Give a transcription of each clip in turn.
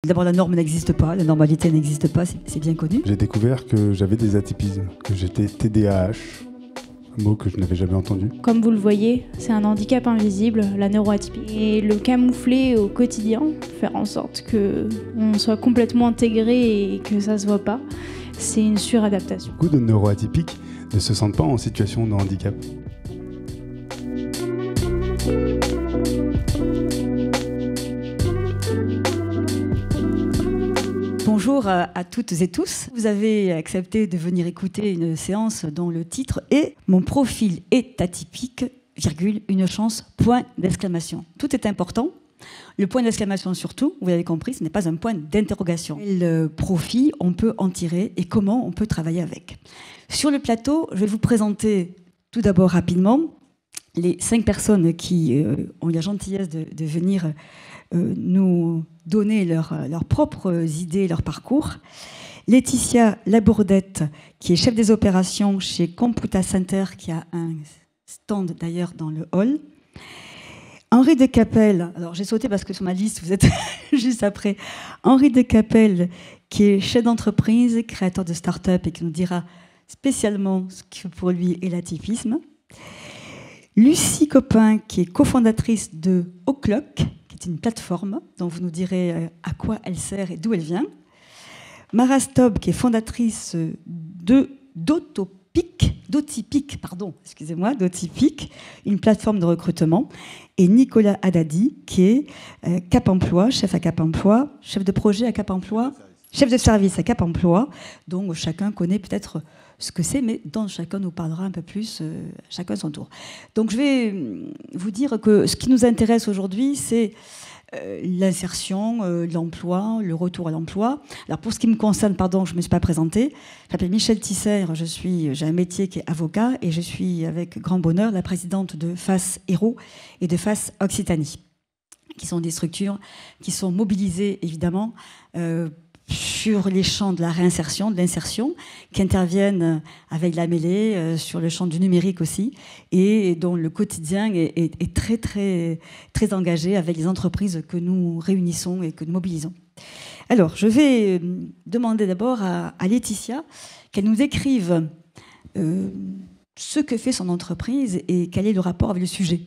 D'abord, la norme n'existe pas, la normalité n'existe pas, c'est bien connu. J'ai découvert que j'avais des atypismes, que j'étais TDAH, un mot que je n'avais jamais entendu. Comme vous le voyez, c'est un handicap invisible, la neuroatypie. Et le camoufler au quotidien, faire en sorte qu'on soit complètement intégré et que ça se voit pas, c'est une suradaptation. Beaucoup de neuroatypiques ne se sentent pas en situation de handicap. Bonjour à toutes et tous. Vous avez accepté de venir écouter une séance dont le titre est « Mon profil est atypique, virgule, une chance, point d'exclamation ». Tout est important. Le point d'exclamation surtout, vous l'avez compris, ce n'est pas un point d'interrogation. Quel profit on peut en tirer et comment on peut travailler avec. Sur le plateau, je vais vous présenter tout d'abord rapidement les 5 personnes qui ont eu la gentillesse de venir nous donner leurs propres idées, leur parcours. Laetitia Labourdette, qui est chef des opérations chez Computa Center, qui a un stand d'ailleurs dans le hall. Henri de Capelle, alors j'ai sauté parce que sur ma liste, vous êtes juste après. Henri de Capelle, qui est chef d'entreprise, créateur de start-up et qui nous dira spécialement ce que pour lui est l'atypisme. Lucie Copin, qui est cofondatrice de O'Clock, qui est une plateforme dont vous nous direz à quoi elle sert et d'où elle vient. Mara Stob, qui est fondatrice d'Autypic, une plateforme de recrutement. Et Nicolas Haddadi, qui est Cap Emploi, chef à Cap Emploi, chef de projet à Cap Emploi, chef de service à Cap Emploi, dont chacun connaît peut-être ce que c'est, mais dont chacun nous parlera un peu plus, chacun son tour. Donc je vais vous dire que ce qui nous intéresse aujourd'hui, c'est l'insertion, l'emploi, le retour à l'emploi. Alors pour ce qui me concerne, pardon, je ne me suis pas présentée, je m'appelle Michèle Tisser, j'ai un métier qui est avocat et je suis avec grand bonheur la présidente de FACE Héros et de FACE Occitanie, qui sont des structures qui sont mobilisées évidemment sur les champs de la réinsertion, de l'insertion, qui interviennent avec la mêlée, sur le champ du numérique aussi, et dont le quotidien est très, très, très engagé avec les entreprises que nous réunissons et que nous mobilisons. Alors, je vais demander d'abord à Laetitia qu'elle nous décrive ce que fait son entreprise et quel est le rapport avec le sujet.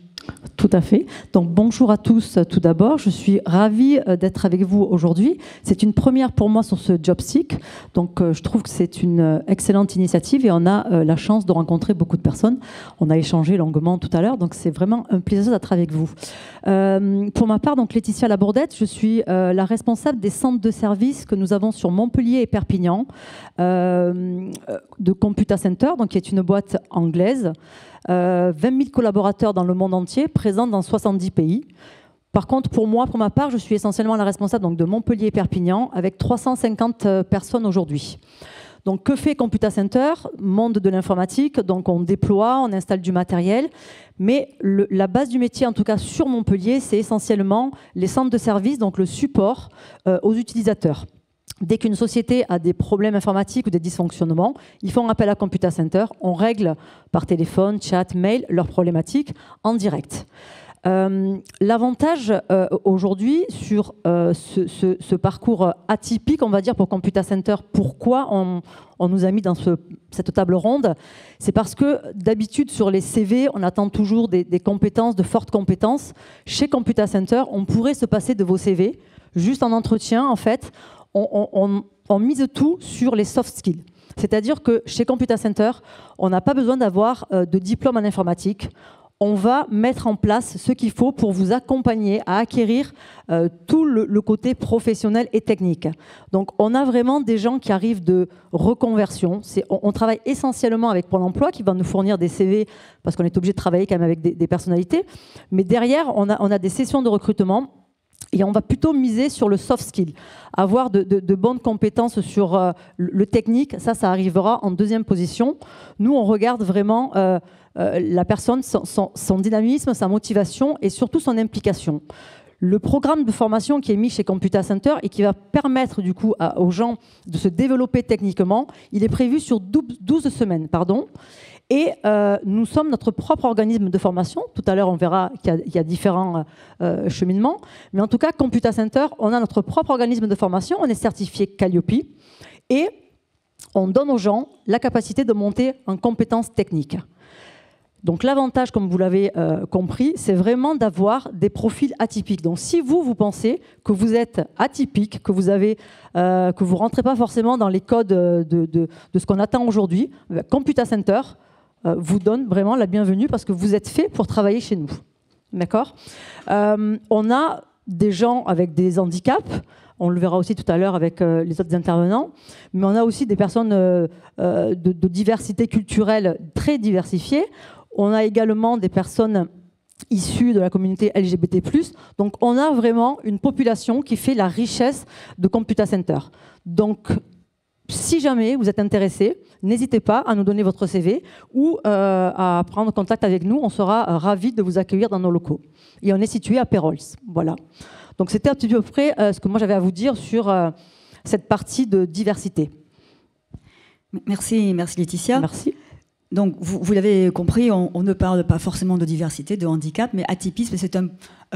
Tout à fait. Donc bonjour à tous tout d'abord. Je suis ravie d'être avec vous aujourd'hui. C'est une première pour moi sur ce JobSeek. Donc je trouve que c'est une excellente initiative et on a la chance de rencontrer beaucoup de personnes. On a échangé longuement tout à l'heure, donc c'est vraiment un plaisir d'être avec vous. Pour ma part, donc Laetitia Labourdette, je suis la responsable des centres de services que nous avons sur Montpellier et Perpignan de Computa Center, donc qui est une boîte anglaise. 20 000 collaborateurs dans le monde entier, présents dans 70 pays. Par contre, pour ma part, je suis essentiellement la responsable donc, de Montpellier et Perpignan, avec 350 personnes aujourd'hui. Donc, que fait Computa Center? Monde de l'informatique, donc on déploie, on installe du matériel, mais la base du métier, en tout cas sur Montpellier, c'est essentiellement les centres de services, donc le support aux utilisateurs. Dès qu'une société a des problèmes informatiques ou des dysfonctionnements, ils font appel à Computa Center. On règle par téléphone, chat, mail leurs problématiques en direct. L'avantage aujourd'hui sur ce parcours atypique, on va dire, pour Computa Center, pourquoi on nous a mis dans cette table ronde, c'est parce que d'habitude sur les CV, on attend toujours des compétences, de fortes compétences. Chez Computa Center, on pourrait se passer de vos CV, juste en entretien, en fait. On mise tout sur les soft skills. C'est-à-dire que chez Computa Center, on n'a pas besoin d'avoir de diplôme en informatique. On va mettre en place ce qu'il faut pour vous accompagner à acquérir tout le côté professionnel et technique. Donc, on a vraiment des gens qui arrivent de reconversion. On travaille essentiellement avec Pôle emploi qui va nous fournir des CV parce qu'on est obligé de travailler quand même avec des personnalités. Mais derrière, on a des sessions de recrutement. Et on va plutôt miser sur le soft skill, avoir de bonnes compétences sur le technique. Ça arrivera en deuxième position. Nous, on regarde vraiment la personne, son dynamisme, sa motivation et surtout son implication. Le programme de formation qui est mis chez Computa Center et qui va permettre du coup aux gens de se développer techniquement, il est prévu sur 12 semaines. Et nous sommes notre propre organisme de formation. Tout à l'heure, on verra qu'il y a différents cheminements. Mais en tout cas, Computa Center, on a notre propre organisme de formation. On est certifié Calliope. Et on donne aux gens la capacité de monter en compétences techniques. Donc l'avantage, comme vous l'avez compris, c'est vraiment d'avoir des profils atypiques. Donc si vous pensez que vous êtes atypique, que vous ne rentrez pas forcément dans les codes de ce qu'on attend aujourd'hui, Computa Center vous donne vraiment la bienvenue parce que vous êtes fait pour travailler chez nous. D'accord ? On a des gens avec des handicaps. On le verra aussi tout à l'heure avec les autres intervenants. Mais on a aussi des personnes de diversité culturelle très diversifiée. On a également des personnes issues de la communauté LGBT+. Donc, on a vraiment une population qui fait la richesse de Computa Center. Donc, si jamais vous êtes intéressé, n'hésitez pas à nous donner votre CV ou à prendre contact avec nous. On sera ravis de vous accueillir dans nos locaux. Et on est situé à Pérols. Voilà. Donc, c'était un petit peu près ce que moi j'avais à vous dire sur cette partie de diversité. Merci Laetitia. Merci. Donc, vous l'avez compris, on ne parle pas forcément de diversité, de handicap, mais atypisme, c'est un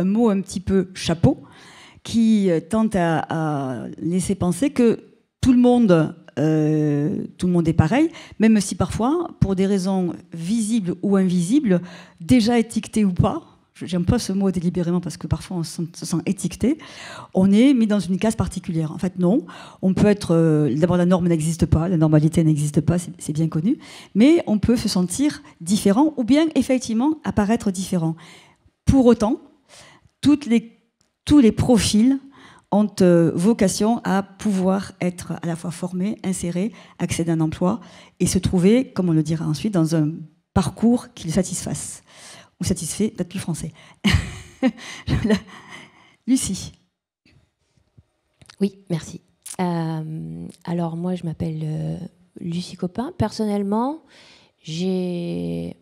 mot un petit peu chapeau qui tente à laisser penser que tout le monde est pareil, même si parfois, pour des raisons visibles ou invisibles, déjà étiqueté ou pas, j'aime pas ce mot délibérément parce que parfois on se sent étiqueté, on est mis dans une case particulière. En fait, non. On peut être... D'abord, la norme n'existe pas, la normalité n'existe pas, c'est bien connu, mais on peut se sentir différent ou bien, effectivement, apparaître différent. Pour autant, tous les profils ont vocation à pouvoir être à la fois formés, insérés, accéder à un emploi et se trouver, comme on le dira ensuite, dans un parcours qui le satisfasse. Ou satisfait d'être plus français. Lucie. Oui, merci. Alors moi, je m'appelle Lucie Copin. Personnellement, il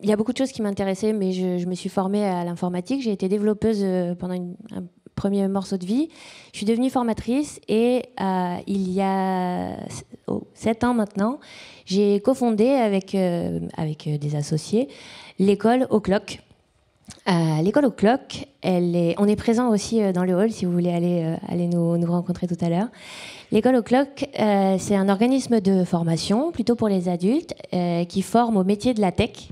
y a beaucoup de choses qui m'intéressaient, mais je me suis formée à l'informatique. J'ai été développeuse pendant un premier morceau de vie. Je suis devenue formatrice et il y a 7 ans maintenant, j'ai cofondé avec des associés l'école Au Cloc. L'école Au Cloc, on est présent aussi dans le hall si vous voulez aller nous rencontrer tout à l'heure. L'école Au Cloc, c'est un organisme de formation, plutôt pour les adultes, qui forme au métier de la tech.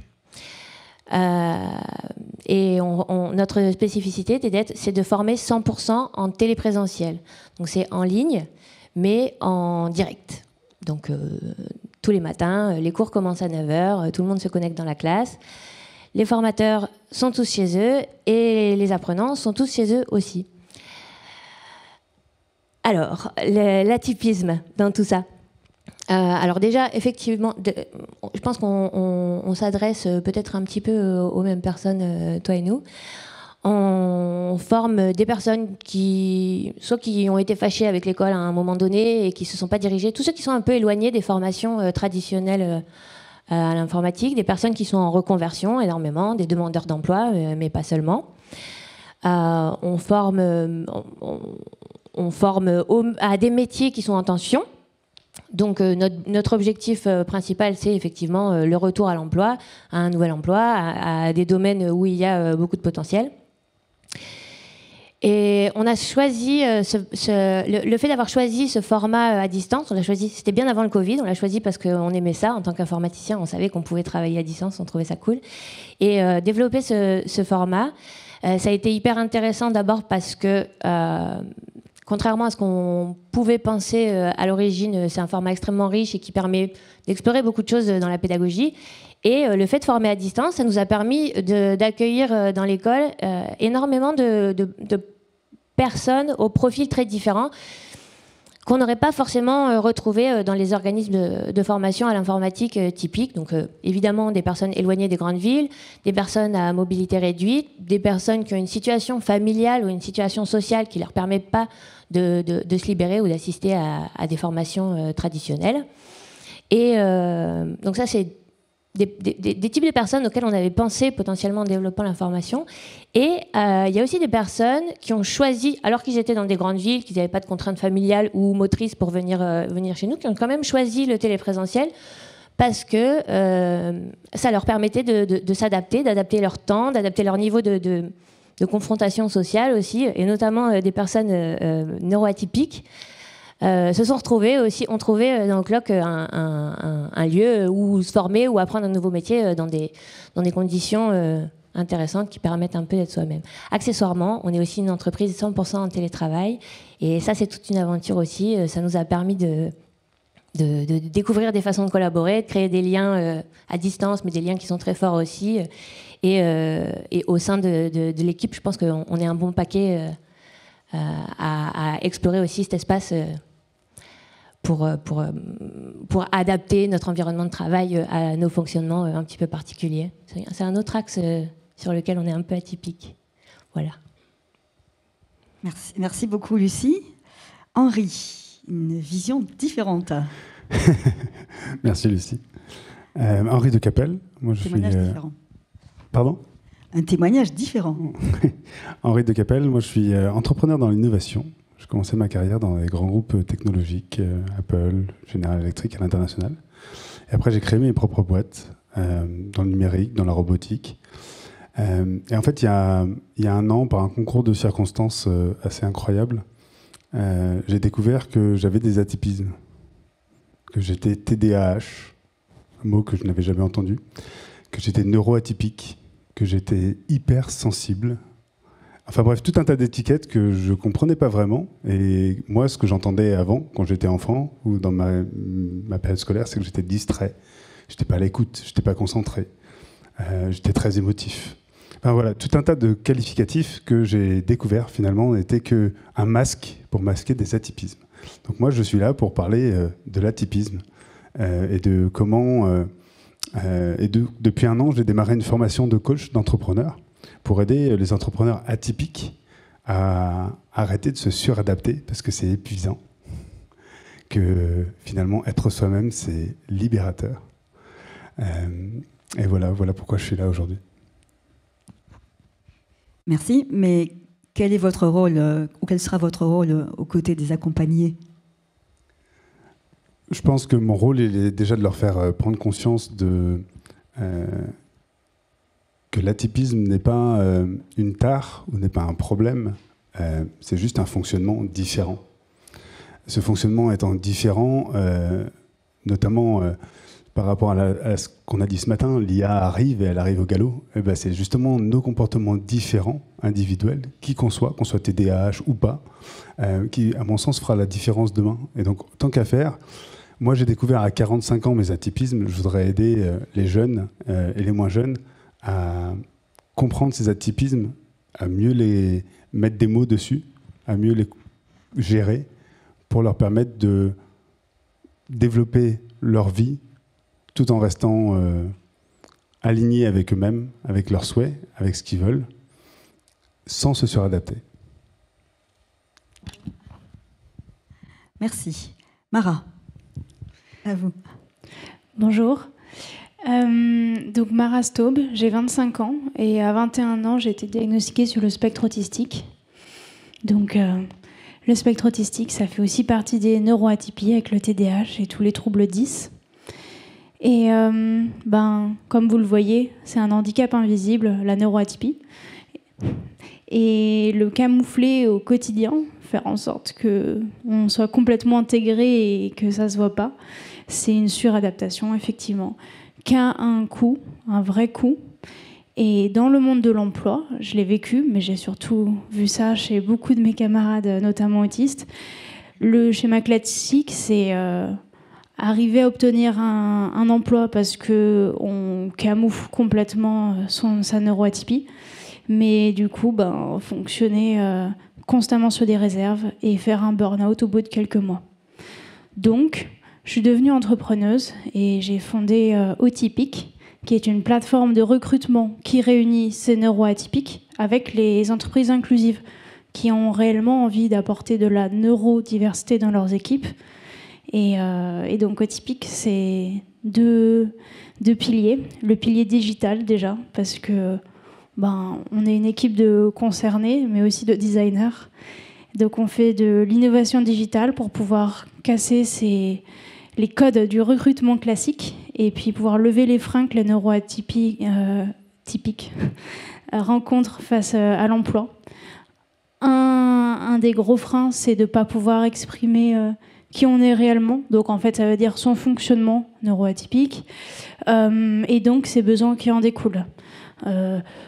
Et notre spécificité, c'est de former 100% en téléprésentiel. Donc c'est en ligne, mais en direct. Donc tous les matins, les cours commencent à 9h, tout le monde se connecte dans la classe. Les formateurs sont tous chez eux et les apprenants sont tous chez eux aussi. Alors, l'atypisme dans tout ça. Alors déjà, effectivement, je pense qu'on s'adresse peut-être un petit peu aux mêmes personnes, toi et nous. On forme des personnes soit qui ont été fâchées avec l'école à un moment donné et qui ne se sont pas dirigées, tous ceux qui sont un peu éloignés des formations traditionnelles à l'informatique, des personnes qui sont en reconversion énormément, des demandeurs d'emploi, mais pas seulement. On forme à des métiers qui sont en tension. Donc notre objectif principal, c'est effectivement le retour à l'emploi, à un nouvel emploi, à des domaines où il y a beaucoup de potentiel. Et on a choisi le fait d'avoir choisi ce format à distance. On l'a choisi, c'était bien avant le Covid. On l'a choisi parce qu'on aimait ça en tant qu'informaticien. On savait qu'on pouvait travailler à distance. On trouvait ça cool. Et développer ce format, ça a été hyper intéressant d'abord parce que contrairement à ce qu'on pouvait penser à l'origine, c'est un format extrêmement riche et qui permet d'explorer beaucoup de choses dans la pédagogie. Et le fait de former à distance, ça nous a permis d'accueillir dans l'école énormément de personnes aux profils très différents qu'on n'aurait pas forcément retrouvés dans les organismes de formation à l'informatique typiques. Donc évidemment des personnes éloignées des grandes villes, des personnes à mobilité réduite, des personnes qui ont une situation familiale ou une situation sociale qui ne leur permet pas de se libérer ou d'assister à des formations traditionnelles. Et donc ça, c'est des types de personnes auxquelles on avait pensé potentiellement en développant l'information. Et il y a aussi des personnes qui ont choisi, alors qu'ils étaient dans des grandes villes, qu'ils n'avaient pas de contraintes familiales ou motrices pour venir chez nous, qui ont quand même choisi le téléprésentiel parce que ça leur permettait de s'adapter, d'adapter leur temps, d'adapter leur niveau de confrontation sociale aussi, et notamment des personnes neuroatypiques. Se sont retrouvés aussi, ont trouvé dans le colloque un lieu où se former ou apprendre un nouveau métier dans des conditions intéressantes qui permettent un peu d'être soi-même. Accessoirement, on est aussi une entreprise 100% en télétravail, et ça c'est toute une aventure aussi. Ça nous a permis de découvrir des façons de collaborer, de créer des liens à distance, mais des liens qui sont très forts aussi. Et au sein de l'équipe, je pense qu'on est un bon paquet à explorer aussi cet espace pour adapter notre environnement de travail à nos fonctionnements un petit peu particuliers. C'est un autre axe sur lequel on est un peu atypique. Voilà. Merci beaucoup, Lucie. Henri, une vision différente. Merci, Lucie. Henri de Capelle. Moi, je suis. Différent. Pardon ? Un témoignage différent. Henri de Capelle, moi je suis entrepreneur dans l'innovation. J'ai commencé ma carrière dans les grands groupes technologiques, Apple, General Electric à l'international. Et après j'ai créé mes propres boîtes dans le numérique, dans la robotique. Et en fait il y a un an, par un concours de circonstances assez incroyable, j'ai découvert que j'avais des atypismes, que j'étais TDAH, un mot que je n'avais jamais entendu, que j'étais neuroatypique, que j'étais hypersensible. Enfin bref, tout un tas d'étiquettes que je ne comprenais pas vraiment. Et moi, ce que j'entendais avant, quand j'étais enfant, ou dans ma période scolaire, c'est que j'étais distrait. Je n'étais pas à l'écoute, je n'étais pas concentré. J'étais très émotif. Enfin voilà, tout un tas de qualificatifs que j'ai découverts, finalement, n'étaient qu'un masque pour masquer des atypismes. Donc moi, je suis là pour parler de l'atypisme et de comment... depuis un an, j'ai démarré une formation de coach d'entrepreneurs pour aider les entrepreneurs atypiques à arrêter de se suradapter parce que c'est épuisant, que finalement être soi-même c'est libérateur. Et voilà pourquoi je suis là aujourd'hui. Merci, mais quel est votre rôle ou quel sera votre rôle aux côtés des accompagnés ? Je pense que mon rôle il est déjà de leur faire prendre conscience que l'atypisme n'est pas une tare ou n'est pas un problème, c'est juste un fonctionnement différent. Ce fonctionnement étant différent, notamment par rapport à ce qu'on a dit ce matin, l'IA arrive et elle arrive au galop, et ben c'est justement nos comportements différents, individuels, qui qu'on soit TDAH ou pas, qui, à mon sens, fera la différence demain. Et donc, tant qu'à faire, moi, j'ai découvert à 45 ans mes atypismes. Je voudrais aider les jeunes et les moins jeunes à comprendre ces atypismes, à mieux les mettre des mots dessus, à mieux les gérer pour leur permettre de développer leur vie tout en restant alignés avec eux-mêmes, avec leurs souhaits, avec ce qu'ils veulent, sans se suradapter. Merci. Mara, à vous. Bonjour. Donc Mara Staub, j'ai 25 ans et à 21 ans, j'ai été diagnostiquée sur le spectre autistique. Donc le spectre autistique, ça fait aussi partie des neuroatypies avec le TDAH et tous les troubles 10. Et comme vous le voyez, c'est un handicap invisible, la neuroatypie. Et le camoufler au quotidien, faire en sorte qu'on soit complètement intégré et que ça ne se voit pas, c'est une suradaptation, effectivement, qui a un coût, un vrai coût. Et dans le monde de l'emploi, je l'ai vécu, mais j'ai surtout vu ça chez beaucoup de mes camarades, notamment autistes. Le schéma classique, c'est arriver à obtenir un emploi parce qu'on camoufle complètement sa neuroatypie, mais du coup, fonctionner constamment sur des réserves et faire un burn-out au bout de quelques mois. Donc, je suis devenue entrepreneuse et j'ai fondé Autypique, qui est une plateforme de recrutement qui réunit ces neuroatypiques avec les entreprises inclusives qui ont réellement envie d'apporter de la neurodiversité dans leurs équipes. Et donc Autypique, c'est deux piliers. Le pilier digital déjà, parce que on est une équipe de concernés, mais aussi de designers. Donc on fait de l'innovation digitale pour pouvoir casser les codes du recrutement classique et puis pouvoir lever les freins que les neuroatypiques typiques rencontrent face à l'emploi. Un des gros freins, c'est de ne pas pouvoir exprimer qui on est réellement. Donc en fait, ça veut dire son fonctionnement neuroatypique et donc ses besoins qui en découlent.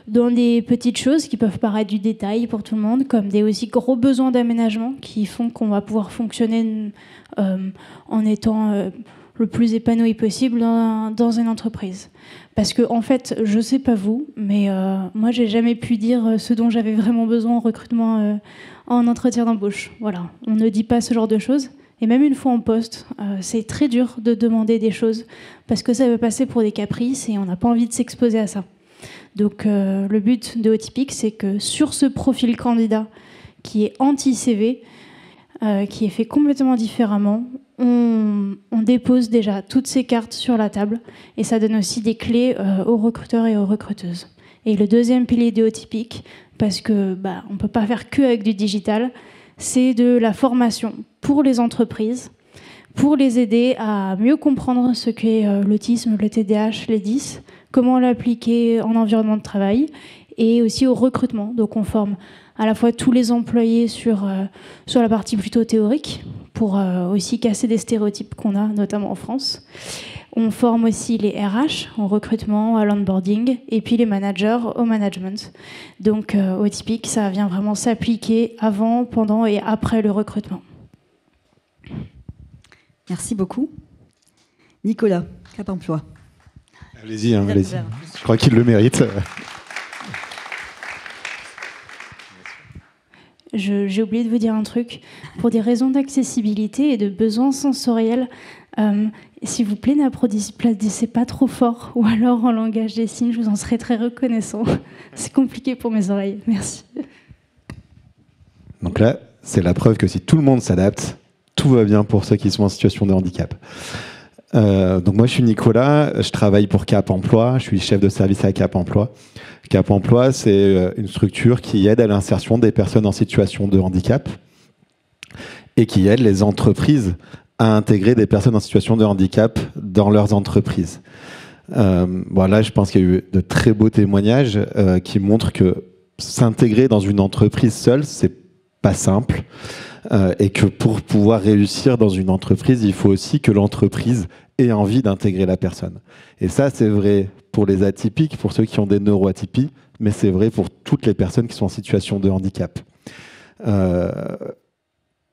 Dans des petites choses qui peuvent paraître du détail pour tout le monde, comme des aussi gros besoins d'aménagement qui font qu'on va pouvoir fonctionner en étant le plus épanoui possible dans une entreprise. Parce que, en fait, je sais pas vous, mais moi, j'ai jamais pu dire ce dont j'avais vraiment besoin en recrutement, en entretien d'embauche. Voilà, on ne dit pas ce genre de choses. Et même une fois en poste, c'est très dur de demander des choses parce que ça peut passer pour des caprices et on n'a pas envie de s'exposer à ça. Donc, le but de Otypique, c'est que sur ce profil candidat qui est anti-CV, qui est fait complètement différemment, on dépose déjà toutes ces cartes sur la table et ça donne aussi des clés aux recruteurs et aux recruteuses. Et le deuxième pilier de Otypique, parce que on ne peut pas faire que avec du digital, c'est de la formation pour les entreprises, pour les aider à mieux comprendre ce qu'est l'autisme, le TDAH, les 10, comment l'appliquer en environnement de travail et aussi au recrutement. Donc on forme à la fois tous les employés sur la partie plutôt théorique pour aussi casser des stéréotypes qu'on a, notamment en France. On forme aussi les RH au recrutement, à l'onboarding, et puis les managers au management. Donc Otypique, ça vient vraiment s'appliquer avant, pendant et après le recrutement. Merci beaucoup. Nicolas, Cap Emploi. Allez-y, allez-y. Je crois qu'il le mérite. J'ai oublié de vous dire un truc. Pour des raisons d'accessibilité et de besoins sensoriels, s'il vous plaît, n'applaudissez pas trop fort, ou alors en langage des signes, je vous en serais très reconnaissant. C'est compliqué pour mes oreilles. Merci. Donc là, c'est la preuve que si tout le monde s'adapte, tout va bien pour ceux qui sont en situation de handicap. Donc moi, je suis Nicolas, je travaille pour Cap Emploi, je suis chef de service à Cap Emploi. Cap Emploi, c'est une structure qui aide à l'insertion des personnes en situation de handicap et qui aide les entreprises à intégrer des personnes en situation de handicap dans leurs entreprises. Voilà, je pense qu'il y a eu de très beaux témoignages qui montrent que s'intégrer dans une entreprise seule, c'est pas simple. Et que pour pouvoir réussir dans une entreprise, il faut aussi que l'entreprise ait envie d'intégrer la personne. Et ça, c'est vrai pour les atypiques, pour ceux qui ont des neuroatypies, mais c'est vrai pour toutes les personnes qui sont en situation de handicap.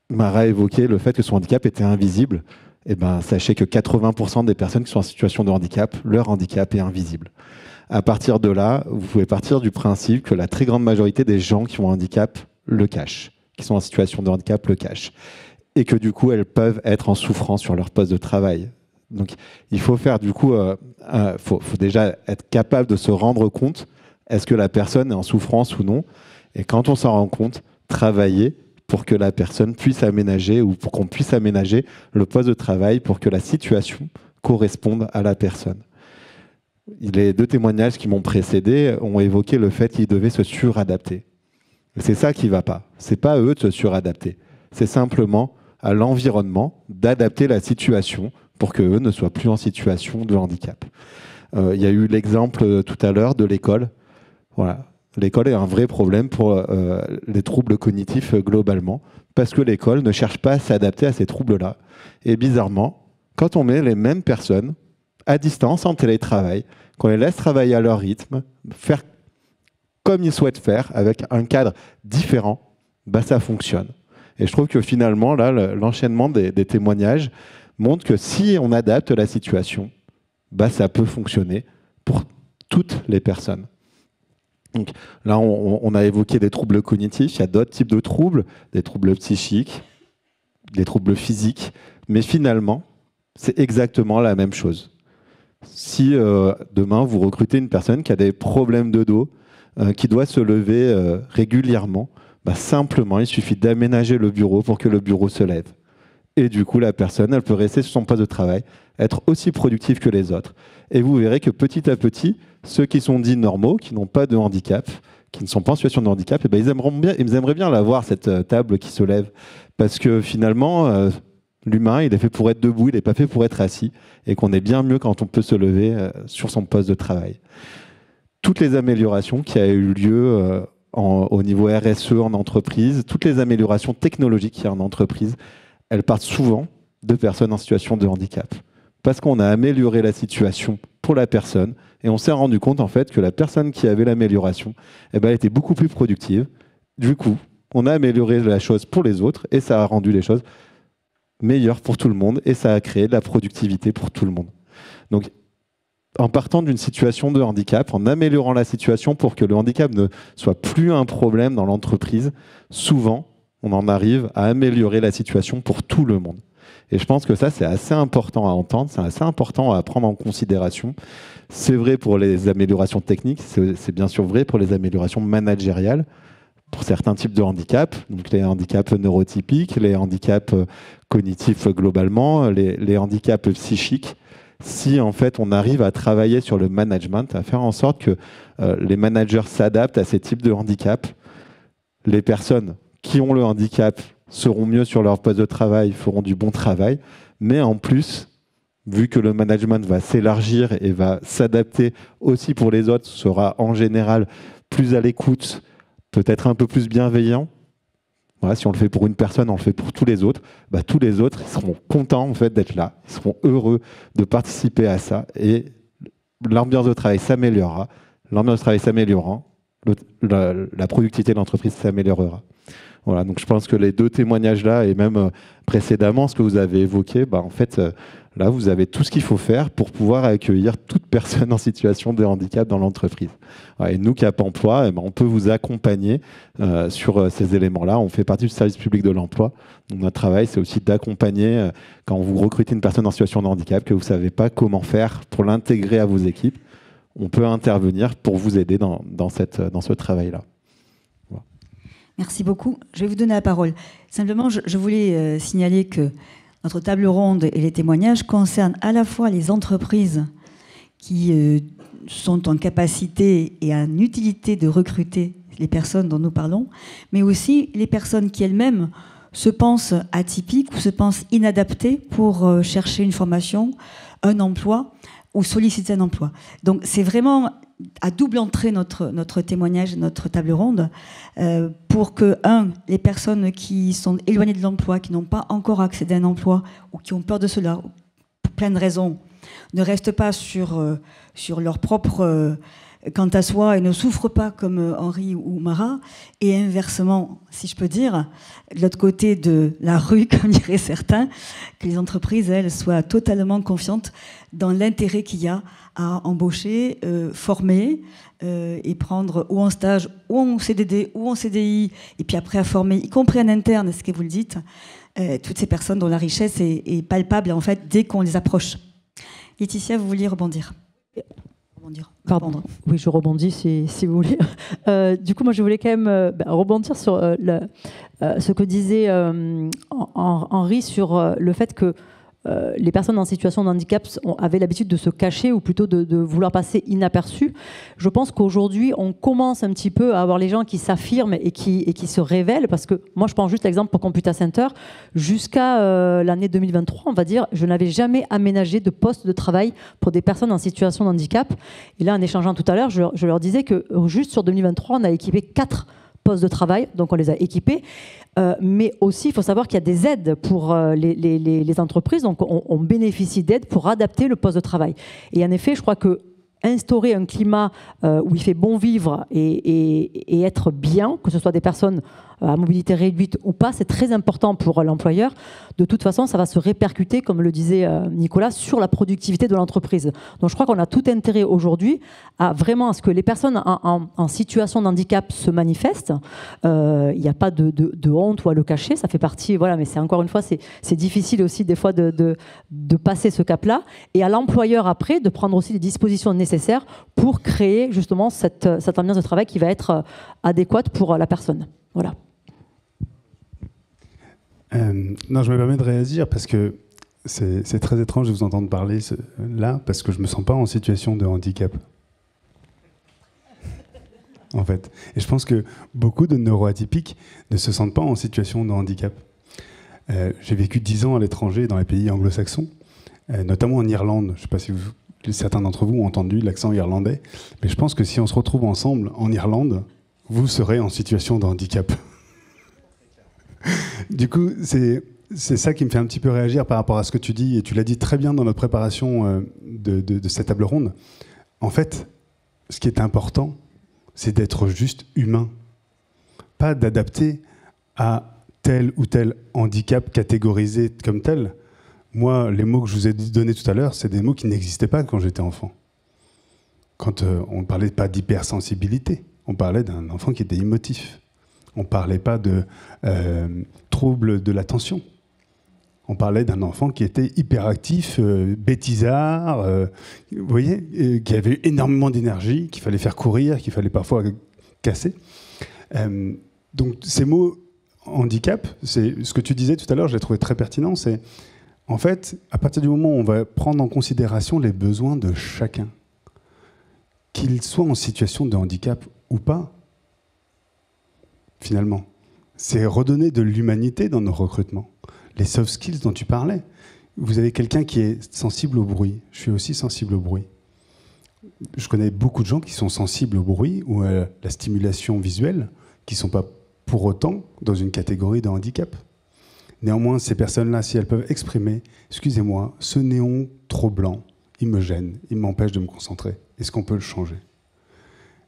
Mara a évoqué le fait que son handicap était invisible. Eh ben, sachez que 80% des personnes qui sont en situation de handicap, leur handicap est invisible. À partir de là, vous pouvez partir du principe que la très grande majorité des gens qui ont un handicap le cachent, qui sont en situation de handicap le cachent, et que du coup, elles peuvent être en souffrance sur leur poste de travail. Donc, il faut faire du coup, faut déjà être capable de se rendre compte, est-ce que la personne est en souffrance ou non, et quand on s'en rend compte, travailler pour que la personne puisse aménager ou pour qu'on puisse aménager le poste de travail pour que la situation corresponde à la personne. Les deux témoignages qui m'ont précédé ont évoqué le fait qu'ils devaient se suradapter. C'est ça qui ne va pas. Ce n'est pas à eux de se suradapter. C'est simplement à l'environnement d'adapter la situation pour qu'eux ne soient plus en situation de handicap. Il y a eu l'exemple tout à l'heure de l'école. Voilà. L'école est un vrai problème pour les troubles cognitifs globalement, parce que l'école ne cherche pas à s'adapter à ces troubles-là. Et bizarrement, quand on met les mêmes personnes à distance, en télétravail, qu'on les laisse travailler à leur rythme, faire comme ils souhaitent faire, avec un cadre différent, ça fonctionne. Et je trouve que finalement, là, l'enchaînement des témoignages montre que si on adapte la situation, ça peut fonctionner pour toutes les personnes. Donc, là, on a évoqué des troubles cognitifs, il y a d'autres types de troubles, des troubles psychiques, des troubles physiques, mais finalement, c'est exactement la même chose. Si demain, vous recrutez une personne qui a des problèmes de dos, qui doit se lever régulièrement, simplement, il suffit d'aménager le bureau pour que le bureau se lève. Et du coup, la personne, elle peut rester sur son poste de travail, être aussi productive que les autres. Et vous verrez que petit à petit, ceux qui sont dits normaux, qui n'ont pas de handicap, qui ne sont pas en situation de handicap, ils aimeraient bien la voir, cette table qui se lève. Parce que finalement, L'humain, il est fait pour être debout, il n'est pas fait pour être assis, et qu'on est bien mieux quand on peut se lever sur son poste de travail. Toutes les améliorations qui ont eu lieu au niveau RSE en entreprise, toutes les améliorations technologiques qu'il y a en entreprise, elles partent souvent de personnes en situation de handicap. Parce qu'on a amélioré la situation pour la personne, et on s'est rendu compte en fait que la personne qui avait l'amélioration, eh ben, elle était beaucoup plus productive. Du coup, on a amélioré la chose pour les autres, et ça a rendu les choses meilleures pour tout le monde, et ça a créé de la productivité pour tout le monde. Donc, en partant d'une situation de handicap, en améliorant la situation pour que le handicap ne soit plus un problème dans l'entreprise, souvent, on en arrive à améliorer la situation pour tout le monde. Et je pense que ça, c'est assez important à entendre, c'est assez important à prendre en considération. C'est vrai pour les améliorations techniques, c'est bien sûr vrai pour les améliorations managériales, pour certains types de handicaps, donc les handicaps neurotypiques, les handicaps cognitifs globalement, les handicaps psychiques. Si en fait on arrive à travailler sur le management, à faire en sorte que les managers s'adaptent à ces types de handicaps, les personnes qui ont le handicap seront mieux sur leur poste de travail, feront du bon travail, mais en plus, vu que le management va s'élargir et va s'adapter aussi pour les autres, sera en général plus à l'écoute, peut-être un peu plus bienveillant. Voilà, si on le fait pour une personne, on le fait pour tous les autres. Bah, tous les autres, ils seront contents en fait d'être là, ils seront heureux de participer à ça, et l'ambiance de travail s'améliorera. L'ambiance de travail s'améliorant, la productivité de l'entreprise s'améliorera. Voilà, donc je pense que les deux témoignages-là, et même précédemment, ce que vous avez évoqué, bah, en fait, là, vous avez tout ce qu'il faut faire pour pouvoir accueillir toute personne en situation de handicap dans l'entreprise. Et nous, Cap Emploi, on peut vous accompagner sur ces éléments-là. On fait partie du service public de l'emploi. Donc notre travail, c'est aussi d'accompagner, quand vous recrutez une personne en situation de handicap, que vous ne savez pas comment faire pour l'intégrer à vos équipes. On peut intervenir pour vous aider dans ce travail-là. Voilà. Merci beaucoup. Je vais vous donner la parole. Simplement, je voulais signaler que notre table ronde et les témoignages concernent à la fois les entreprises qui sont en capacité et en utilité de recruter les personnes dont nous parlons, mais aussi les personnes qui elles-mêmes se pensent atypiques ou se pensent inadaptées pour chercher une formation, un emploi ou solliciter un emploi. Donc c'est vraiment à double entrée notre témoignage, notre table ronde, pour que, les personnes qui sont éloignées de l'emploi, qui n'ont pas encore accédé à un emploi ou qui ont peur de cela, pour plein de raisons, ne restent pas sur leur propre quant à soi et ne souffrent pas comme Henri ou Mara, et inversement, si je peux dire, de l'autre côté de la rue, comme diraient certains, que les entreprises, elles, soient totalement confiantes dans l'intérêt qu'il y a à embaucher, former et prendre ou en stage, ou en CDD, ou en CDI, et puis après à former, y compris en interne, ce que vous le dites, toutes ces personnes dont la richesse est palpable en fait dès qu'on les approche. Laetitia, vous vouliez rebondir? Pardon. Oui, je rebondis si vous voulez. Du coup, moi, je voulais quand même rebondir sur ce que disait Henri sur le fait que les personnes en situation de handicap avaient l'habitude de se cacher ou plutôt de vouloir passer inaperçus. Je pense qu'aujourd'hui, on commence un petit peu à avoir les gens qui s'affirment et qui se révèlent, parce que moi, je prends juste l'exemple pour Computa Center. Jusqu'à l'année 2023, on va dire, je n'avais jamais aménagé de poste de travail pour des personnes en situation de handicap. Et là, en échangeant tout à l'heure, je leur disais que juste sur 2023, on a équipé 4 postes de travail, donc on les a équipés. Mais aussi, il faut savoir qu'il y a des aides pour les entreprises, donc on bénéficie d'aides pour adapter le poste de travail. Et en effet, je crois que instaurer un climat où il fait bon vivre et être bien, que ce soit des personnes à mobilité réduite ou pas, c'est très important pour l'employeur. De toute façon, ça va se répercuter, comme le disait Nicolas, sur la productivité de l'entreprise. Donc je crois qu'on a tout intérêt aujourd'hui à ce que les personnes en situation de handicap se manifestent. Il n'y a pas de honte ou à le cacher, ça fait partie, voilà, mais c'est encore une fois, c'est difficile aussi des fois de passer ce cap-là. Et à l'employeur après, de prendre aussi les dispositions nécessaires pour créer justement cette ambiance de travail qui va être adéquate pour la personne. Voilà. Non, je me permets de réagir parce que c'est très étrange de vous entendre parler là, parce que je ne me sens pas en situation de handicap. En fait. Et je pense que beaucoup de neuroatypiques ne se sentent pas en situation de handicap. J'ai vécu 10 ans à l'étranger dans les pays anglo-saxons, notamment en Irlande. Je ne sais pas si certains d'entre vous ont entendu l'accent irlandais, mais je pense que si on se retrouve ensemble en Irlande, vous serez en situation de handicap. Du coup, c'est ça qui me fait un petit peu réagir par rapport à ce que tu dis, et tu l'as dit très bien dans notre préparation de cette table ronde. En fait, ce qui est important, c'est d'être juste humain, pas d'adapter à tel ou tel handicap catégorisé comme tel. Moi, les mots que je vous ai donnés tout à l'heure, c'est des mots qui n'existaient pas quand j'étais enfant. Quand on ne parlait pas d'hypersensibilité, on parlait d'un enfant qui était émotif. On ne parlait pas de troubles de l'attention. On parlait d'un enfant qui était hyperactif, bêtisard, vous voyez, qui avait énormément d'énergie, qu'il fallait faire courir, qu'il fallait parfois casser. Donc ces mots handicap, c'est ce que tu disais tout à l'heure, je l'ai trouvé très pertinent, c'est en fait, à partir du moment où on va prendre en considération les besoins de chacun, qu'il soit en situation de handicap ou pas, finalement, c'est redonner de l'humanité dans nos recrutements. Les soft skills dont tu parlais. Vous avez quelqu'un qui est sensible au bruit. Je suis aussi sensible au bruit. Je connais beaucoup de gens qui sont sensibles au bruit ou à la stimulation visuelle, qui ne sont pas pour autant dans une catégorie de handicap. Néanmoins, ces personnes-là, si elles peuvent exprimer « Excusez-moi, ce néon trop blanc, il me gêne, il m'empêche de me concentrer. Est-ce qu'on peut le changer ?»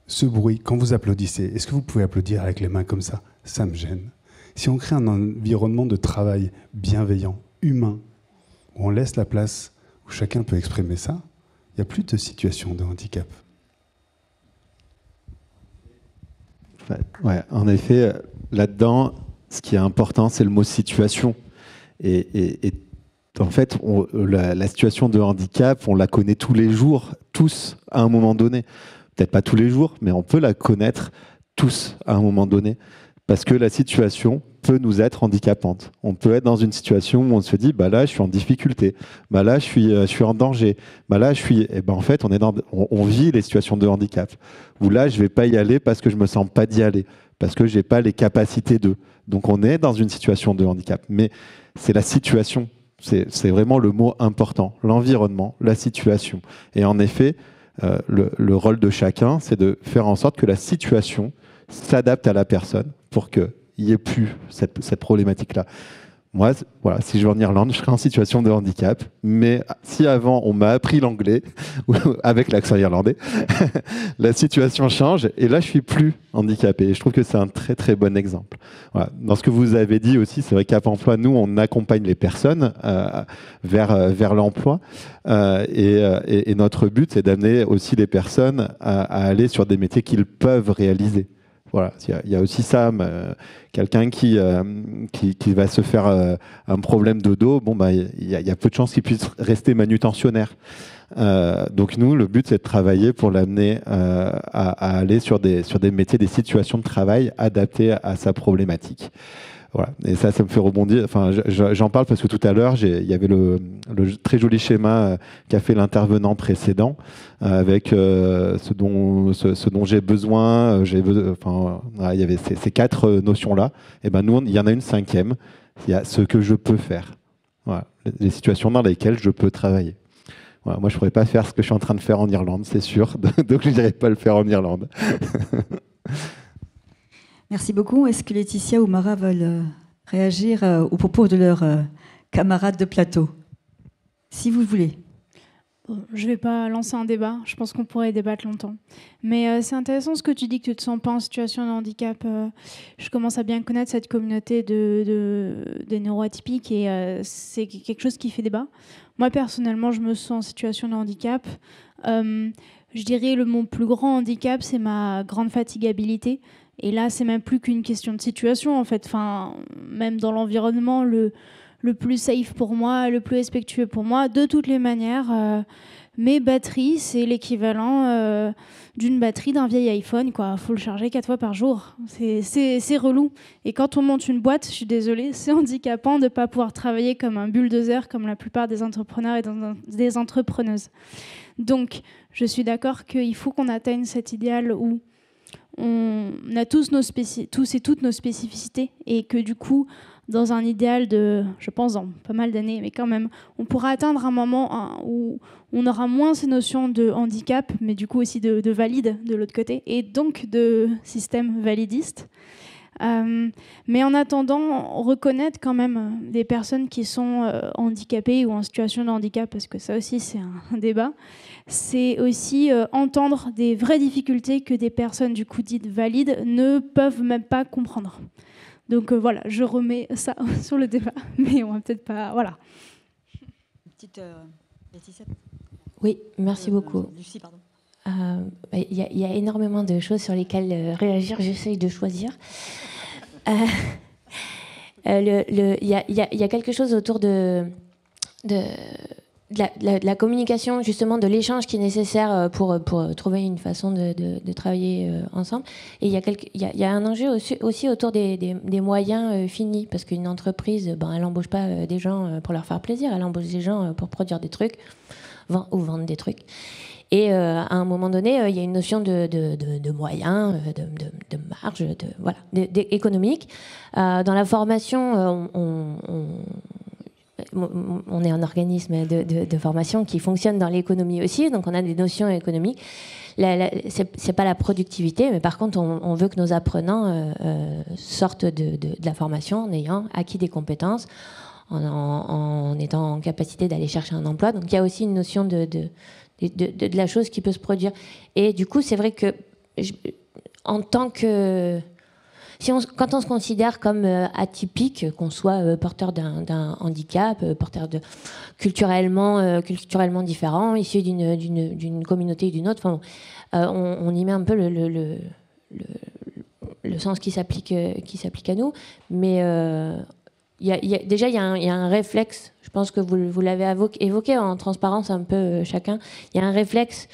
Ce bruit, quand vous applaudissez, est-ce que vous pouvez applaudir avec les mains comme ça ? Ça me gêne. Si on crée un environnement de travail bienveillant, humain, où on laisse la place où chacun peut exprimer ça, il n'y a plus de situation de handicap. Ouais, en effet, là-dedans, ce qui est important, c'est le mot situation. Et en fait, la situation de handicap, on la connaît tous les jours, tous, à un moment donné. Peut-être pas tous les jours, mais on peut la connaître tous à un moment donné. Parce que la situation peut nous être handicapante. On peut être dans une situation où on se dit, bah là, je suis en difficulté. Bah là, je suis en danger. Bah là, Et ben en fait, on vit les situations de handicap. Où là, je vais pas y aller parce que je me sens pas d'y aller, parce que j'ai pas les capacités de. Donc, on est dans une situation de handicap. Mais c'est la situation. C'est vraiment le mot important. L'environnement, la situation. Et en effet, le rôle de chacun, c'est de faire en sorte que la situation s'adapte à la personne pour qu'il n'y ait plus cette problématique-là. Moi, voilà, si je vais en Irlande, je serai en situation de handicap. Mais si avant, on m'a appris l'anglais, avec l'accent irlandais, la situation change et là, je ne suis plus handicapé. Et je trouve que c'est un très, très bon exemple. Voilà. Dans ce que vous avez dit aussi, c'est vrai qu'à Emploi, nous, on accompagne les personnes vers l'emploi. Et notre but, c'est d'amener aussi les personnes à aller sur des métiers qu'ils peuvent réaliser. Voilà, il y a aussi ça, quelqu'un qui va se faire un problème de dos, bon, bah, il y a peu de chances qu'il puisse rester manutentionnaire. Donc nous, le but, c'est de travailler pour l'amener à aller sur des métiers, des situations de travail adaptées à sa problématique. Voilà. Et ça me fait rebondir. Enfin, j'en parle parce que tout à l'heure, il y avait le très joli schéma qu'a fait l'intervenant précédent avec ce dont j'ai besoin. Voilà, il y avait ces 4 notions-là. Et ben nous, il y en a une 5e. Il y a ce que je peux faire. Voilà. Les situations dans lesquelles je peux travailler. Voilà. Moi, je ne pourrais pas faire ce que je suis en train de faire en Irlande, c'est sûr. Donc, je n'irai pas le faire en Irlande. Merci beaucoup. Est-ce que Laetitia ou Mara veulent réagir aux propos de leurs camarades de plateau ? Si vous voulez. Bon, je ne vais pas lancer un débat. Je pense qu'on pourrait débattre longtemps. Mais c'est intéressant ce que tu dis, que tu ne te sens pas en situation de handicap. Je commence à bien connaître cette communauté des neuroatypiques et c'est quelque chose qui fait débat. Moi, personnellement, je me sens en situation de handicap. Je dirais mon plus grand handicap, c'est ma grande fatigabilité. Et là, c'est même plus qu'une question de situation, en fait. Enfin, même dans l'environnement, le plus safe pour moi, le plus respectueux pour moi. De toutes les manières, mes batteries, c'est l'équivalent d'une batterie d'un vieil iPhone, quoi. Faut le charger 4 fois par jour. C'est relou. Et quand on monte une boîte, je suis désolée, c'est handicapant de ne pas pouvoir travailler comme un bulldozer, comme la plupart des entrepreneurs et des entrepreneuses. Donc, je suis d'accord qu'il faut qu'on atteigne cet idéal où on a tous et toutes nos spécificités et que du coup, dans un idéal de, je pense, dans pas mal d'années, mais quand même, on pourra atteindre un moment où on aura moins ces notions de handicap, mais du coup aussi de valide de l'autre côté, et donc de système validiste. Mais en attendant, reconnaître quand même des personnes qui sont handicapées ou en situation de handicap, parce que ça aussi c'est un débat, c'est aussi entendre des vraies difficultés que des personnes du coup dites valides ne peuvent même pas comprendre. Donc voilà, je remets ça sur le débat, mais on va peut-être pas... Voilà. Petite Laetitia. Oui, merci beaucoup. Lucie, pardon. Il y a énormément de choses sur lesquelles réagir, j'essaye de choisir. Il y a quelque chose autour de la communication, justement, de l'échange qui est nécessaire pour trouver une façon de travailler ensemble. Et il y a un enjeu aussi autour des moyens finis, parce qu'une entreprise, elle n'embauche pas des gens pour leur faire plaisir, elle embauche des gens pour produire des trucs ou vendre des trucs. Et à un moment donné, il y a une notion de moyens, de marge, économique. Dans la formation, on est un organisme de formation qui fonctionne dans l'économie aussi, donc on a des notions économiques. C'est pas la productivité, mais par contre, on veut que nos apprenants sortent de la formation en ayant acquis des compétences, en étant en capacité d'aller chercher un emploi. Donc il y a aussi une notion de la chose qui peut se produire. Et du coup, c'est vrai que en tant que... Quand on se considère comme atypique, qu'on soit porteur d'un handicap, porteur de culturellement différent, issu d'une communauté ou d'une autre, on y met un peu le sens qui s'applique à nous. Mais déjà, il y a un réflexe, je pense que vous l'avez évoqué en transparence un peu chacun, il y a un réflexe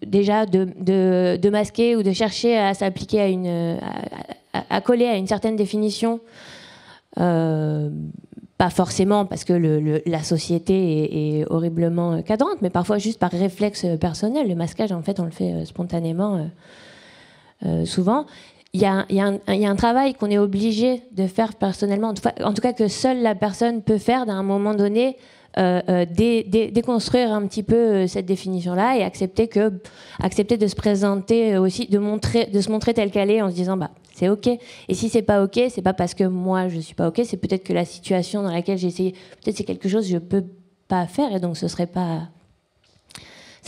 déjà de masquer ou de chercher à s'appliquer à coller à une certaine définition, pas forcément parce que la société est horriblement cadrante, mais parfois juste par réflexe personnel. Le masquage, en fait, on le fait spontanément souvent. Il y a un travail qu'on est obligé de faire personnellement, en tout cas que seule la personne peut faire d'un moment donné, déconstruire un petit peu cette définition-là et accepter de se présenter aussi, de se montrer telle qu'elle est en se disant c'est ok. Et si c'est pas ok, c'est pas parce que moi je suis pas ok, c'est peut-être que la situation dans laquelle j'ai essayé, peut-être c'est quelque chose que je peux pas faire et donc ça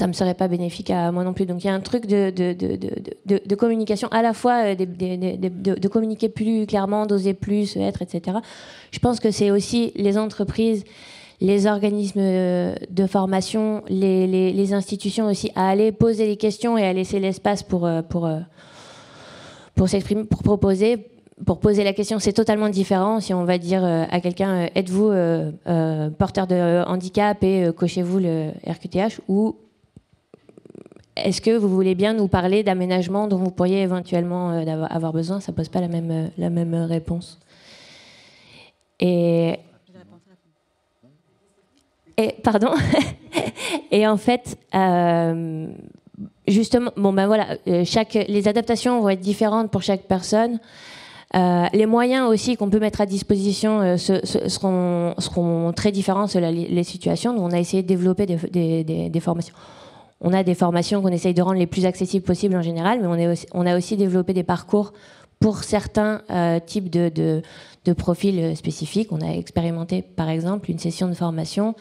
me serait pas bénéfique à moi non plus. Donc il y a un truc de communication, à la fois de communiquer plus clairement, d'oser plus, être, etc. Je pense que c'est aussi les entreprises, les organismes de formation, les institutions aussi, à aller poser les questions et à laisser l'espace pour s'exprimer, pour proposer. Pour poser la question, c'est totalement différent si on va dire à quelqu'un êtes-vous porteur de handicap et cochez-vous le RQTH, ou est-ce que vous voulez bien nous parler d'aménagement dont vous pourriez éventuellement avoir besoin? Ça ne pose pas la même réponse. Pardon. Et en fait, justement, les adaptations vont être différentes pour chaque personne. Les moyens aussi qu'on peut mettre à disposition seront très différents selon les situations. Nous, on a essayé de développer des formations. On a des formations qu'on essaye de rendre les plus accessibles possibles en général, mais on a aussi développé des parcours pour certains types de profils spécifiques. On a expérimenté, par exemple, une session de formation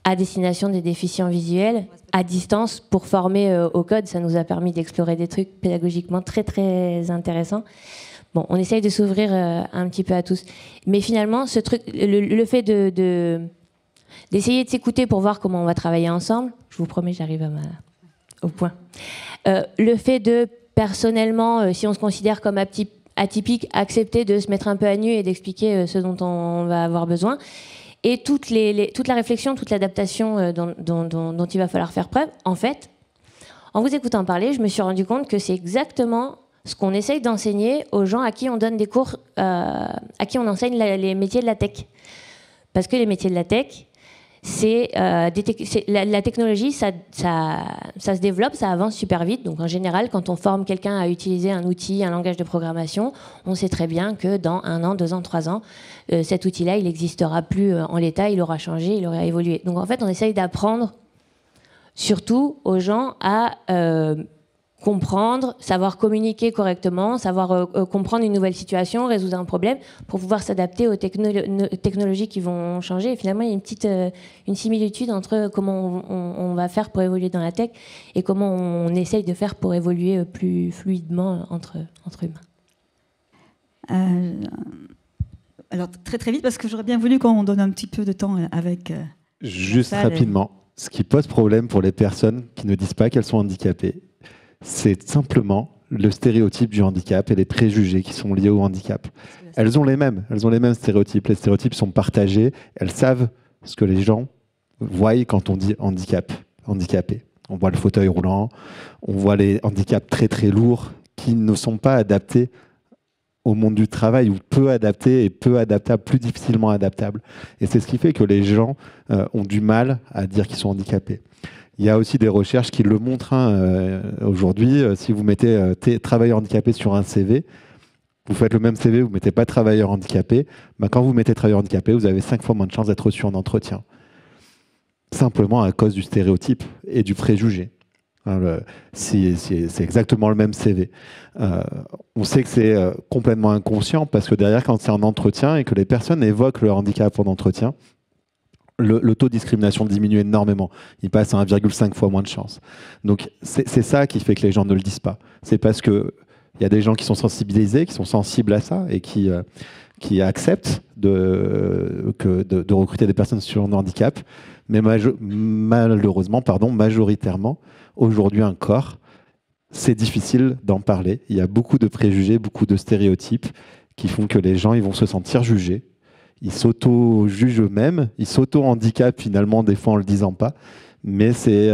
à destination des déficients visuels à distance pour former au code. Ça nous a permis d'explorer des trucs pédagogiquement très, très intéressants. Bon, on essaye de s'ouvrir un petit peu à tous. Mais finalement, ce truc, le fait d'essayer de s'écouter pour voir comment on va travailler ensemble, je vous promets, j'arrive au point. Le fait de, personnellement, si on se considère comme atypique, accepter de se mettre un peu à nu et d'expliquer ce dont on va avoir besoin. Et toute la réflexion, toute l'adaptation dont il va falloir faire preuve. En fait, en vous écoutant parler, je me suis rendu compte que c'est exactement ce qu'on essaye d'enseigner aux gens à qui on donne des cours, à qui on enseigne les métiers de la tech. Parce que les métiers de la tech, la technologie, ça se développe, ça avance super vite. Donc en général, quand on forme quelqu'un à utiliser un outil, un langage de programmation, on sait très bien que dans 1 an, 2 ans, 3 ans, cet outil-là, il n'existera plus en l'état, il aura changé, il aura évolué. Donc en fait, on essaye d'apprendre surtout aux gens à comprendre, savoir communiquer correctement, savoir comprendre une nouvelle situation, résoudre un problème, pour pouvoir s'adapter aux technologies qui vont changer. Et finalement, il y a une similitude entre comment on va faire pour évoluer dans la tech et comment on essaye de faire pour évoluer plus fluidement entre humains. Alors, très très vite, parce que j'aurais bien voulu qu'on donne un petit peu de temps avec... Juste rapidement, ce qui pose problème pour les personnes qui ne disent pas qu'elles sont handicapées, c'est simplement le stéréotype du handicap et les préjugés qui sont liés au handicap. Elles ont les mêmes stéréotypes. Les stéréotypes sont partagés. Elles savent ce que les gens voient quand on dit handicapé. On voit le fauteuil roulant, on voit les handicaps très très lourds qui ne sont pas adaptés au monde du travail, ou peu adaptés et peu adaptables, plus difficilement adaptables. Et c'est ce qui fait que les gens ont du mal à dire qu'ils sont handicapés. Il y a aussi des recherches qui le montrent. Aujourd'hui, si vous mettez travailleur handicapé sur un CV, vous faites le même CV, vous ne mettez pas travailleur handicapé, quand vous mettez travailleur handicapé, vous avez 5 fois moins de chances d'être reçu en entretien. Simplement à cause du stéréotype et du préjugé. C'est exactement le même CV. On sait que c'est complètement inconscient, parce que derrière, quand c'est un entretien et que les personnes évoquent leur handicap en entretien, le taux de discrimination diminue énormément. Il passe à 1,5 fois moins de chances. Donc c'est ça qui fait que les gens ne le disent pas. C'est parce qu'il y a des gens qui sont sensibilisés, qui sont sensibles à ça et qui acceptent de recruter des personnes sur un handicap. Mais malheureusement, majoritairement, aujourd'hui encore, c'est difficile d'en parler. Il y a beaucoup de préjugés, beaucoup de stéréotypes qui font que les gens ils vont se sentir jugés. Ils s'auto-jugent eux-mêmes, ils s'auto-handicapent finalement, des fois en ne le disant pas. Mais c'est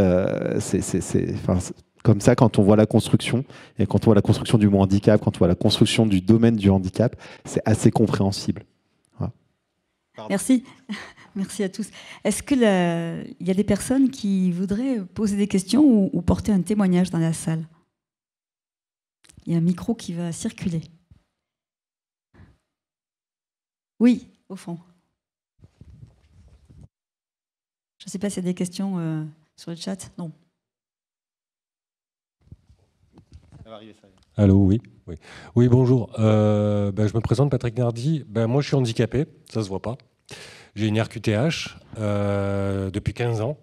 comme ça quand on voit la construction, et quand on voit la construction du mot handicap, quand on voit la construction du domaine du handicap, c'est assez compréhensible. Voilà. Merci. Merci à tous. Est-ce qu'il y a des personnes qui voudraient poser des questions ou porter un témoignage dans la salle? Il y a un micro qui va circuler. Oui. Au fond. Je ne sais pas s'il y a des questions sur le chat. Non. Ça va arriver, ça. Allô, oui. Oui, bonjour. Je me présente, Patrick Nardi. Moi, je suis handicapé, ça ne se voit pas. J'ai une RQTH depuis 15 ans.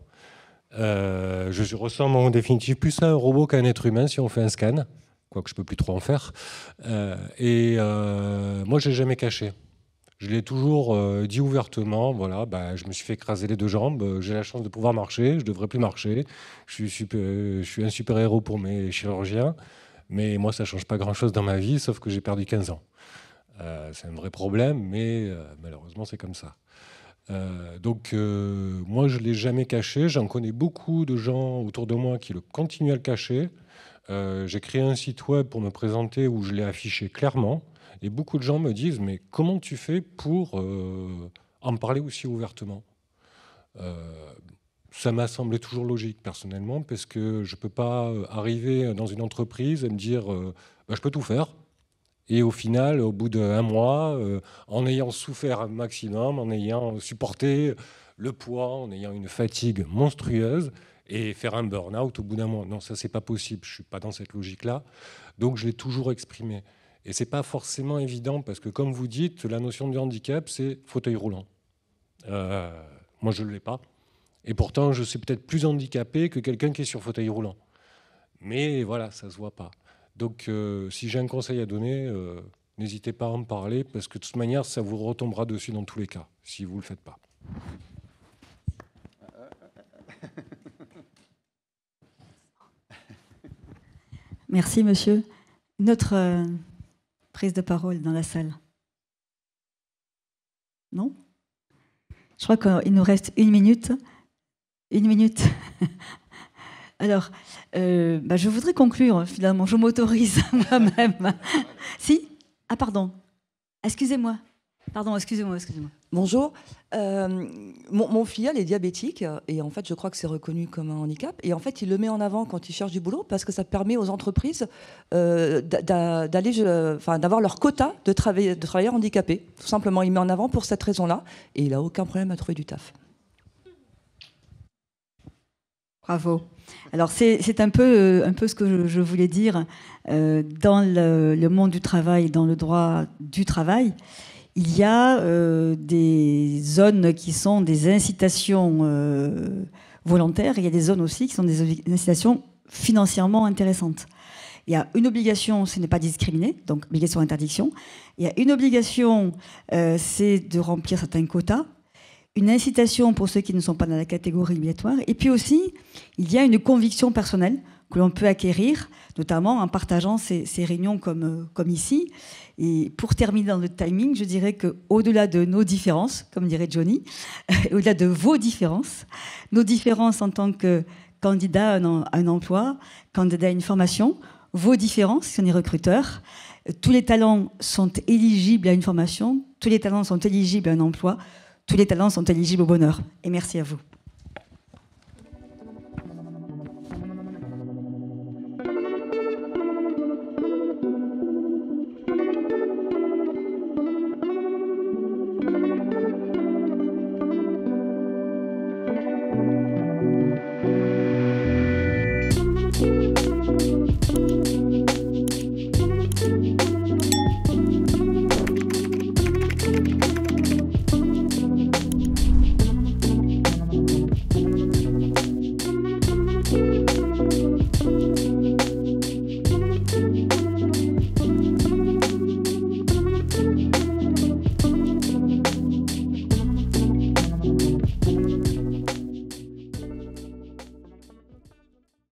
Je ressemble en définitive plus à un robot qu'à un être humain si on fait un scan, quoique je ne peux plus trop en faire. Moi, je ne l'ai jamais caché. Je l'ai toujours dit ouvertement, voilà, je me suis fait écraser les 2 jambes, j'ai la chance de pouvoir marcher, je ne devrais plus marcher, je suis un super-héros pour mes chirurgiens, mais moi ça ne change pas grand-chose dans ma vie, sauf que j'ai perdu 15 ans. C'est un vrai problème, mais malheureusement c'est comme ça. Moi je ne l'ai jamais caché, j'en connais beaucoup de gens autour de moi qui continuent à le cacher. J'ai créé un site web pour me présenter où je l'ai affiché clairement. Et beaucoup de gens me disent, mais comment tu fais pour en parler aussi ouvertement? Ça m'a semblé toujours logique, personnellement, parce que je ne peux pas arriver dans une entreprise et me dire, je peux tout faire. Et au final, au bout d'1 mois, en ayant souffert un maximum, en ayant supporté le poids, en ayant une fatigue monstrueuse, et faire un burn-out au bout d'1 mois. Non, ça, c'est pas possible. Je ne suis pas dans cette logique-là. Donc, je l'ai toujours exprimé. Et ce n'est pas forcément évident parce que, comme vous dites, la notion de handicap, c'est fauteuil roulant. Moi, je ne l'ai pas. Et pourtant, je suis peut-être plus handicapé que quelqu'un qui est sur fauteuil roulant. Mais voilà, ça ne se voit pas. Donc, si j'ai un conseil à donner, n'hésitez pas à en parler parce que de toute manière, ça vous retombera dessus dans tous les cas, si vous ne le faites pas. Merci, monsieur. Notre prise de parole dans la salle. Non? Je crois qu'il nous reste 1 minute. 1 minute. Alors, je voudrais conclure, finalement. Je m'autorise moi-même. Si? Ah, pardon. Excusez-moi. Pardon, excusez-moi. Bonjour. Mon filleul est diabétique et en fait, je crois que c'est reconnu comme un handicap. Et en fait, il le met en avant quand il cherche du boulot parce que ça permet aux entreprises d'avoir leur quota de travailleurs handicapés. Tout simplement, il met en avant pour cette raison-là et il n'a aucun problème à trouver du taf. Bravo. Alors c'est un peu ce que je voulais dire dans le monde du travail, dans le droit du travail. Il y a des zones qui sont des incitations volontaires. Il y a des zones aussi qui sont des incitations financièrement intéressantes. Il y a une obligation, ce n'est pas discriminer, donc obligation d'interdiction. Il y a une obligation, c'est de remplir certains quotas. Une incitation pour ceux qui ne sont pas dans la catégorie obligatoire. Et puis aussi, il y a une conviction personnelle que l'on peut acquérir, notamment en partageant ces réunions comme ici. Et pour terminer dans le timing, je dirais qu'au-delà de nos différences, comme dirait Johnny, au-delà de vos différences, nos différences en tant que candidat à un emploi, candidat à une formation, vos différences, si on est recruteur, tous les talents sont éligibles à une formation, tous les talents sont éligibles à un emploi, tous les talents sont éligibles au bonheur. Et merci à vous.